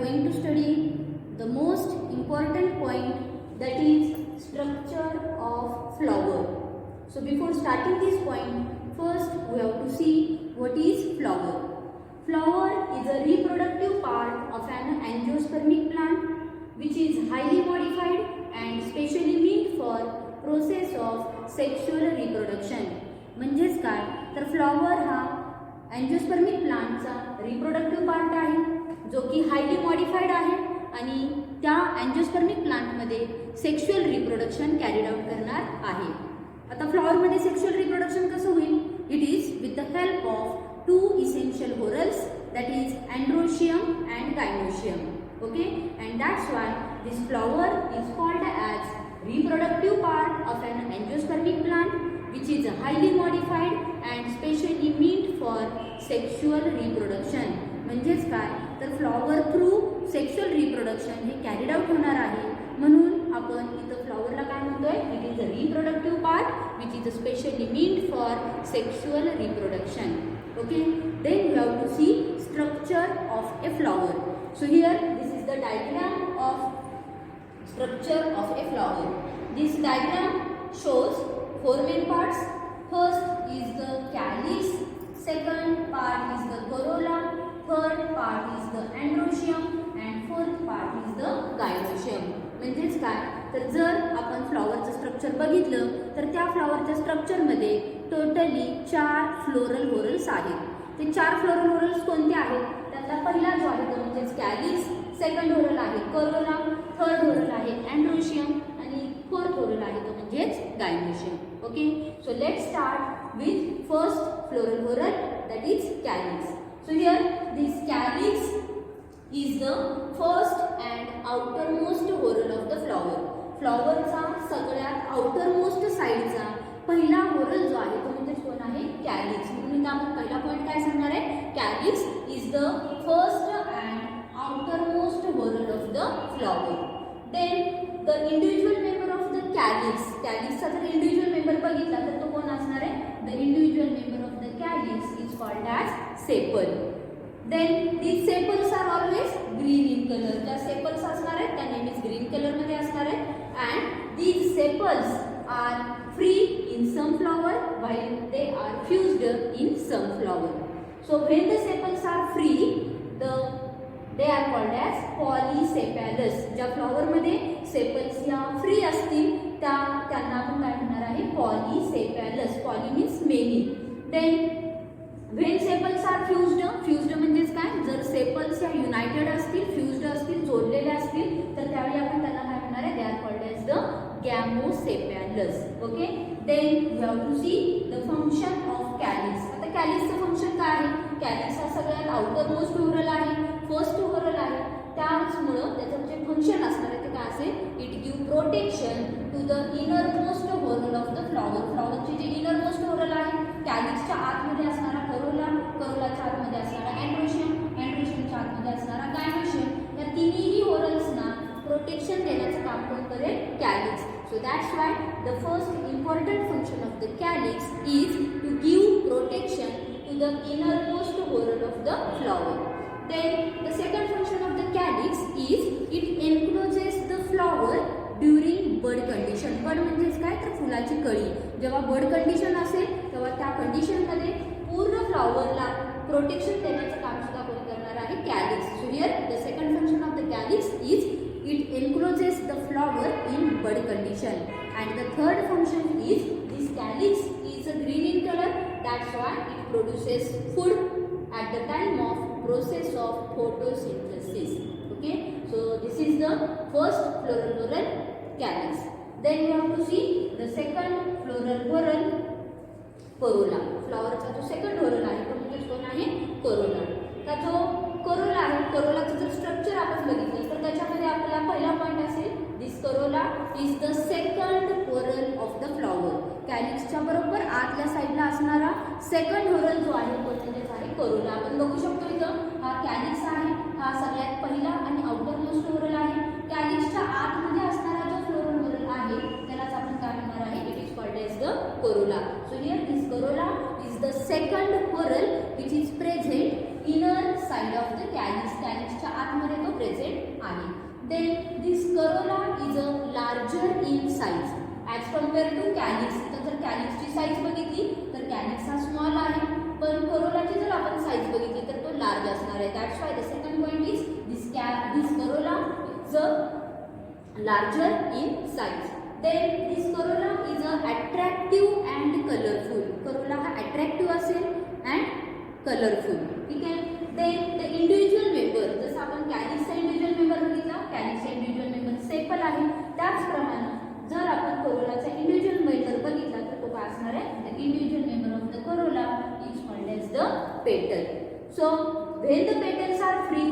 going to study the most important point, that is structure of flower. So before starting this point, first we have to see what is flower. Flower is a reproductive part of an angiospermic plant which is highly modified and specially meant for process of sexual reproduction. म्हणजेच काय तर flower हा अँजिओस्पर्मिक प्लांटचा reproductive part आहे जो की highly modified आहे आणि त्या अँजिओस्पर्मिक प्लांटमध्ये सेक्शुअल रिप्रोडक्शन कॅरीड आउट करणार आहे. आता फ्लॉवरमध्ये सेक्शुअल रिप्रोडक्शन कसं होईल? It is with the help of two essential whorls, that is androecium and gynoecium. Okay, and that's why this flower is called as reproductive part of an angiospermic plant which is highly modified and specially meant for sexual reproduction. म्हणजेच काय तर flower through sexual reproduction हे carried out होणार आहे. म्हणून आपण इथं फ्लॉवरला काय म्हणतोय? It is a reproductive part which is specially meant for sexual reproduction. Okay, then we have to see structure of a flower. So here this is the diagram of structure of a flower. This diagram shows four main parts. First is the calyx, second part is the corolla, third part is the androecium and fourth part is the gynoecium. म्हणजेच काय तर जर आपण फ्लॉवरचं structure बघितलं तर त्या फ्लॉवरच्या स्ट्रक्चरमध्ये totally 4 floral होरल्स आहेत. ते 4 फ्लोरल होरल्स कोणते आहेत? त्यातला पहिला जो आहे तो म्हणजेच कॅलिक्स, सेकंड होरल आहे करोला, थर्ड होरल आहे अँड्रोशियम आणि फोर्थ होरल आहे तो म्हणजेच gynoecium. Okay, so let start with first floral whorl, that is calyx. So here this calyx is the first and outermost whorl of the flower. फ्लॉवरचा सगळ्यात outermost साईडचा पहिला होरल जो आहे तो म्हणजे कोण आहे? कॅलिक्स. म्हणून आपण पहिला पॉईंट काय सांगणार आहे? Calyx is the first and outermost whorl of the flower. Then the individual member of the calyx. Calyx चा जर individual member बघितला तर तो कोण असणार आहे? The individual member of the calyx is called as sepal. Then these sepals are always green in color. ज्या sepals असणार आहेत त्या नेहमीच green color मध्ये असणार आहेत and these sepals are free in some flower while they are fused in some flower. So when the sepals are free, they are called as polysepalous. ज्या फ्लॉवरमध्ये sepals या फ्री असतील त्यांना आपण काय म्हणणार आहे? Polysepalous. Poly means many. Then when sepals are fused म्हणजेच काय? जर सेपल्स या युनायटेड असतील, फ्युज्ड असतील, जोडलेले असतील तर त्यावेळी आपण त्यांना काय म्हणणार आहे? They are called as the gamosepalous. Okay, then we have to see the function of calyx. आता कॅलिक्सचं फंक्शन काय आहे? कॅलिक्स हा सगळ्यात आउटरमोस्ट होरल आहे, फर्स्ट होरल आहे. त्याचमुळं त्याचं जे फंक्शन असणार आहे ते काय असेल? It give protection to the innermost whorl of the flower. फ्लॉवरचे जे इनरमोस्ट होरल आहे कॅलिक्सच्या आतमध्ये असणारा करोला, करोलाच्या आतमध्ये असणारा अँड्रोशियम, अँड्रोशियमच्या आतमध्ये असणारा गायनोशियम, या तिन्ही होरल्सना प्रोटेक्शन देण्याचं काम कोण करेल? Calyx. So that's why the first important function of the calyx is to give protection to the innermost whorl of the flower. Then the second function of the calyx is it encloses the flower during bud condition. bud म्हणजेच काय तर फुलाची कळी. जेव्हा bud condition असेल तेव्हा त्या कंडिशनमध्ये पूर्ण फ्लॉवरला प्रोटेक्शन देण्याचं काम सुद्धा कोण करणार आहे? Calyx. So here the second function of the calyx is it encloses the flower in bud condition. And the third function is this calyx is a green in color. That's why it produces food at the time of process of photosynthesis. Okay, so this is the first floral whorl, calyx. Then we have to see the second floral whorl, corolla. फ्लॉवरचा जो second whorl आहे तो म्हणजे कोण आहे? Corolla. का जो Corolla आहे, करोलाचं जर स्ट्रक्चर आपण बघितलं तर त्याच्यामध्ये आपल्याला पहिला पॉईंट असेल this corolla is the second whorl of the flower. कॅलिक्सच्या बरोबर आतल्या साईडला असणारा सेकंड whorl जो आहे तो म्हणजेच आहे करोला. आपण बघू शकतो इथं हा कॅलिक्स आहे, हा सगळ्यात पहिला आणि आउटरमोस्ट whorl आहे. कॅलिक्सच्या आतमध्ये असणारा जो फ्लोरल whorl आहे त्यालाच आपण काय म्हणणार आहे? It is called as the corolla. So here this corolla is the second whorl which is present inner side of the calyx. कॅलिक्सच्या आत आतमध्ये तो प्रेझेंट आहे. Then this corolla is a larger in size as compare to calyx. तर जर कॅलिक्सची size बघितली तर calyx हा स्मॉल आहे, पण करोलाची जर आपण साईज बघितली तर तो लार्ज असणार आहे. That's why the second point is this corolla is a larger in size. Then this corolla is a attractive and colorful. Corolla हा attractive असेल and colorful. ठीक आहे. Then the individual member, जसं आपण कॅलिक्सचा इंडिव्हिज्युअल मेंबर बघितला, कॅलिक्सचा individual member sepal आहे, त्याचप्रमाणे जर आपण करोलाचा इंडिव्हिज्युअल मेंबर बघितला तर तो काय असणार आहे? The individual member of the corolla is called as the petal. So when the petals are free,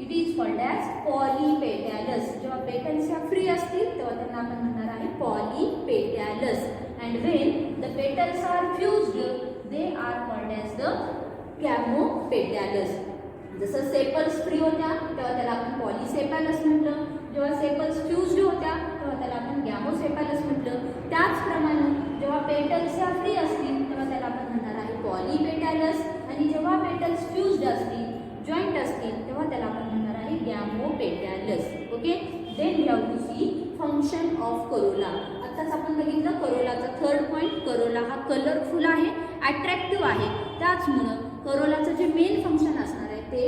it is called as polypetalous. जेव्हा पेटल्स ह्या फ्री असतील तेव्हा त्यांना आपण म्हणणार आहे polypetalous. And when the petals are fused, they are called as the gamopetalous. जसं sepals free होत्या तेव्हा त्याला आपण पॉलीसेपॅलस म्हटलं, जेव्हा सेपल्स फ्यूज्ड होत्या तेव्हा त्याला आपण गॅमोसेपॅलस म्हटलं. त्याचप्रमाणे जेव्हा पेटल्स ह्या फ्री असतील तेव्हा त्याला आपण म्हणणार आहे पॉलीपेटॅलस, आणि जेव्हा पेटल्स फ्यूज्ड असतील, जॉईंट असतील, तेव्हा त्याला आपण म्हणणार आहे gamopetalous. Okay. Then we have to see function of corolla. आत्ताच आपण बघितलं करोलाचा थर्ड पॉईंट, करोला हा कलरफुल आहे, अट्रॅक्टिव्ह आहे. त्याचमुळं करोलाचं जे मेन फंक्शन असणार आहे ते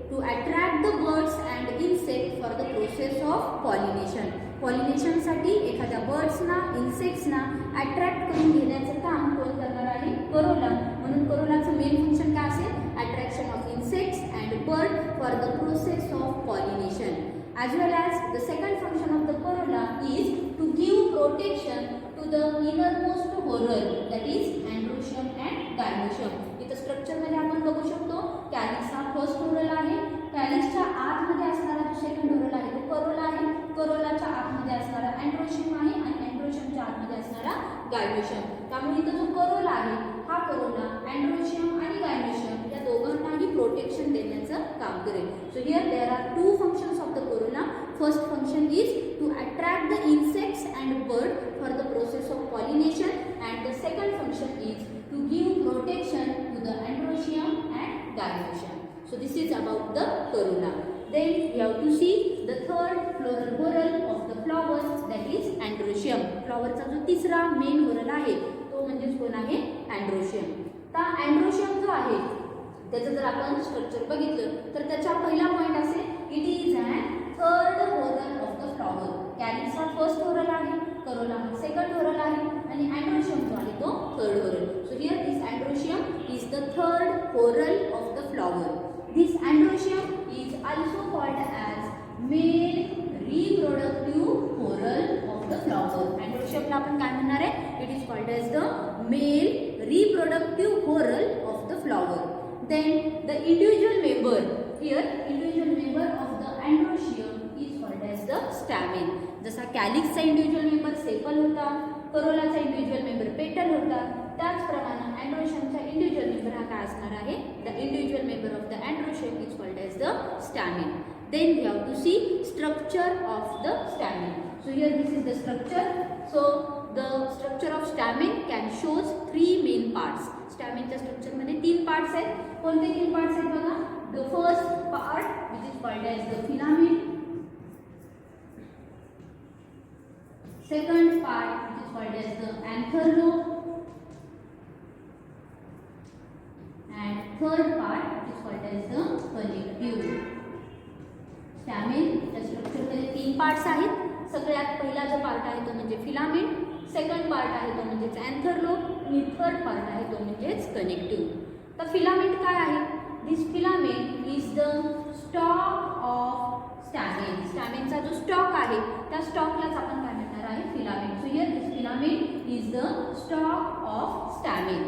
to attract the birds and insect for the process of pollination. पॉलिनेशनसाठी एखाद्या बर्ड्सना, इन्सेक्ट्सना अट्रॅक्ट करून घेण्याचं काम कोण करणार आहे? करोला. म्हणून करोलाचं मेन फंक्शन काय असेल? Attraction of insects and bird for the process of pollination. As well as the second function of the corolla is to give protection to the innermost whorl, that is androecium and gynoecium. इथं structure मध्ये आपण बघू शकतो calyx हा first whorl आहे, कॅलिक्सच्या आतमध्ये असणारा जो सेकंड whorl आहे तो करोला आहे, करोलाच्या आतमध्ये असणारा androecium आहे आणि androeciumच्या आतमध्ये असणारा gynoecium. त्यामुळे इथं जो करोला आहे हा करोला androecium आणि gynoecium या दोघांनाही प्रोटेक्शन देण्याचं काम करेल. So here there are two functions of the corolla. First function is to attract the insects and bird for the process of pollination, and the second function is to give protection to the androecium and gynoecium. So this is about the corolla. Then we have to see the third floral whorl of the flower, that is androecium. फ्लॉवरचा जो तिसरा main whorl आहे तो म्हणजे कोण आहे? androecium. तर androecium जो आहे त्याचं जर आपण स्ट्रक्चर बघितलं तर त्याचा पहिला पॉइंट असेल it is an third whorl of the flower. Calyx हा फर्स्ट whorl आहे, करोला हा सेकंड whorl आहे आणि androecium जो आहे तो third whorl. So here this androecium is the third whorl of the flower. This androecium is also called as male reproductive whorl of the flower. Androecium ला आपण काय म्हणणार आहे? It is called as the male reproductive whorl of the flower. Then the individual member, here individual member of the androecium is called as the stamen. जसा कॅलिक्सचा individual member sepal होता, करोलाचा individual member पेटल होता, त्याचप्रमाणे androeciumचा individual member हा काय असणार आहे? The individual member of the androecium is called as the stamen. Then we have to see structure of the stamen. So here this is the structure. So the structure of stamen can shows three main parts. स्टॅमिनच्या structure मध्ये तीन parts आहेत. कोणते तीन parts आहेत बघा? The first part which is called as the filament. Second part which is called as the anther lobe, and third part which is called as the connective. स्टॅमिनच्या स्ट्रक्चरमध्ये तीन पार्ट्स आहेत. सगळ्यात पहिला जो पार्ट आहे तो म्हणजे फिलामेंट, सेकंड पार्ट आहे तो म्हणजेच अँथर लोब आणि थर्ड पार्ट आहे तो म्हणजेच कनेक्टिव्ह. तर फिलामेंट काय आहे? This filament is the stalk of stamen. स्टॅमेनचा जो स्टॉक आहे त्या स्टॉकलाच आपण काय म्हणणार आहे? Filament. So here this filament is the stalk of stamen.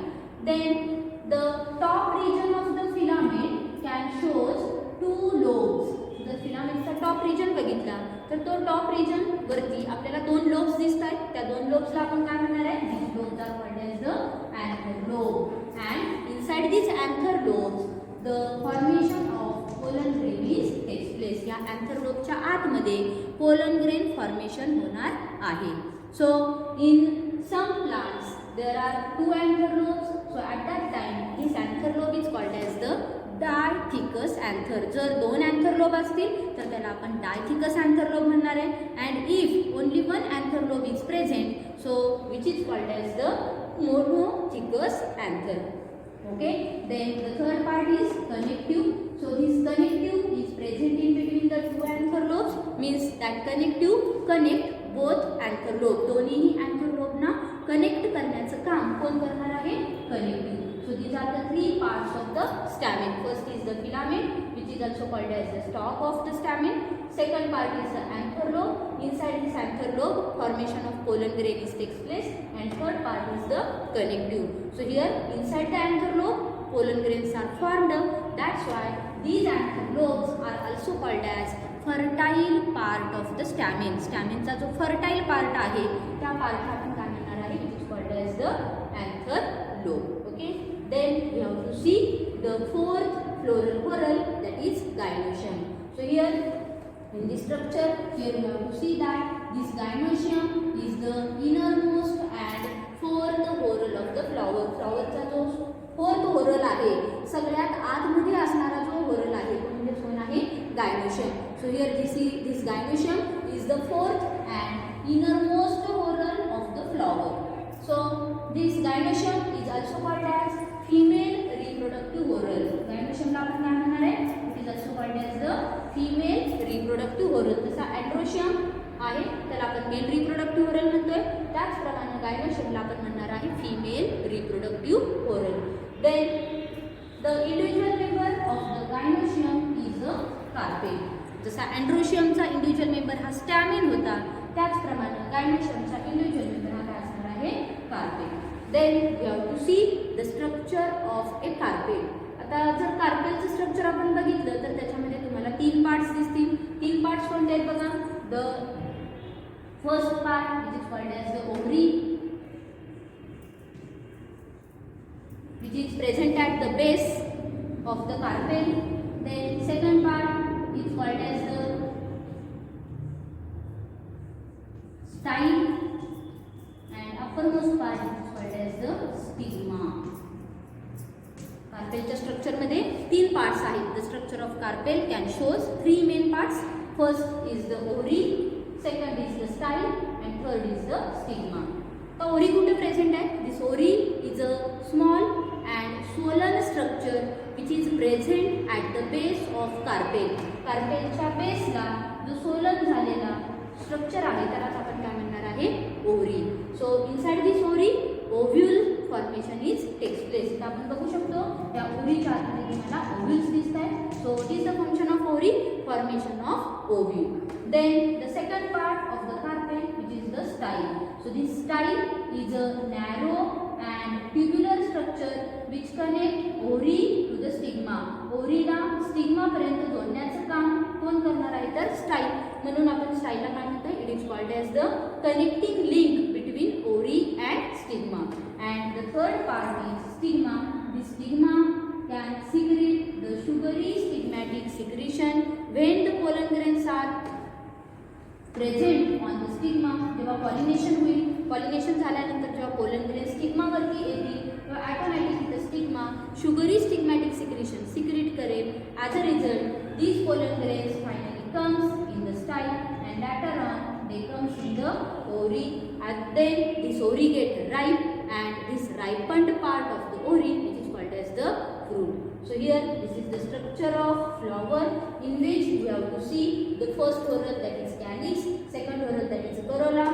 Then the top region of the filament can shows two lobes. जर फिलामेंटचा टॉप रिजन बघितला तर तो टॉप रिजन वरती आपल्याला दोन लोब्स दिसत आहेत. त्या दोन लोब्सला आपण काय म्हणणार आहे? This lobes are called as the anther lobe, and inside this anther lobes the formation of pollen grain is takes place. या अँथर लोबच्या आतमध्ये पोलन ग्रेन फॉर्मेशन होणार आहे. So in some plants there are two anther lobes. So at that time this anther lobe is called as the dithecous anther. जर 2 anther lobe असतील तर त्याला आपण डायथिकस अँथर लोब म्हणणार आहे. And if only 1 anther lobe is present, so which is called as the monothecous anther. Okay, then the third part is connective. So this connective is present in between the two anther lobes, means that connective connect both anther lobe. दोन्हीही anther lobe ना connect करण्याचं काम कोण करणार आहे? Connective. So these are the three parts of the stamen. First is the filament, which is also called as the stalk of the stamen. Second part is the anther lobe. Inside this anther lobe, formation of pollen grains takes place. And third part is the connective. So here inside the anther lobe, pollen grains are formed. That's why these anther lobes are also called as fertile part of the stamen. Stamenचा जो fertile part आहे त्या part आपण काय म्हणणार आहे? Which is called as the anther lobe. Okay. Then we have to see the fourth floral whorl, that is gynoecium. So here in this structure, here we have to see that this gynoecium is the innermost and fourth whorl of the flower. फ्लॉवरचा जो fourth whorl आहे, सगळ्यात आतमध्ये असणारा जो whorl आहे तो म्हणजे कोण आहे? gynoecium. So here this gynoecium is the fourth and innermost whorl of the flower. So this gynoecium is also called as female reproductive whorl. gynoecium ला आपण काय म्हणणार आहे? It is also called as the female reproductive whorl. जसा androecium आहे त्याला आपण male reproductive whorl म्हणतोय, त्याचप्रमाणे gynoecium ला आपण म्हणणार आहे female reproductive whorl. Then the individual member of the gynoecium is the carpel. जसा androecium चा individual member हा stamen होता, त्याचप्रमाणे gynoecium चा individual member हा काय असणार आहे? carpel. Then we have to see the structure of a carpel. आता जर कार्पेलचं स्ट्रक्चर आपण बघितलं तर त्याच्यामध्ये तुम्हाला 3 पार्ट्स दिसतील. 3 पार्ट्स कोणते आहेत बघा? The first part which is called as the ovary, which is present at the base of the carpel. Then second part is called as the style, and uppermost part is called as the stigma. कार्पेलच्या स्ट्रक्चरमध्ये 3 parts आहेत. The structure of carpel can shows 3 main parts. First is the ovary, second is the style and third is the stigma. तर ovary कुठे present आहे? This ovary is a small and swollen structure which is present at the base of carpel. कार्पेलच्या बेसला जो swollen झालेला structure आहे त्यालाच आपण काय म्हणणार आहे? ओरी. सो इनसाइड दिस ओरी ovule formation is takes place. तर आपण बघू शकतो त्या ओव्ह्यूलच्या आतमध्ये तुम्हाला ओव्ह्यूल्स दिसत आहेत. So what is the function of ovary? Formation of ovule. Then the second part of the carpel which is the style. So this style is a narrow and tubular structure which connect ovary to the stigma. ओरीला स्टिग्मापर्यंत जोडण्याचं काम कोण करणार आहे? तर style. म्हणून आपण स्टाइलला काय म्हणतो? It is called as the connecting link between ovary and stigma. And the third part is stigma. The stigma can secrete the sugary stigmatic secretion when the pollen grains are present on the stigma. जेव्हा pollination होईल, pollination झाल्यानंतर जेव्हा pollen grain स्टिग्मावरती येतील तेव्हा automatically the stigma sugary stigmatic secretion secret करेल. As a result these pollen grains finally comes in the style and later on they comes in the ovary, and then this ovary get ripe and this ripened part of the ovary which is called as the fruit. So here this is the structure of flower in which we have to see the first whorl, that is calyx, second whorl, that is corolla,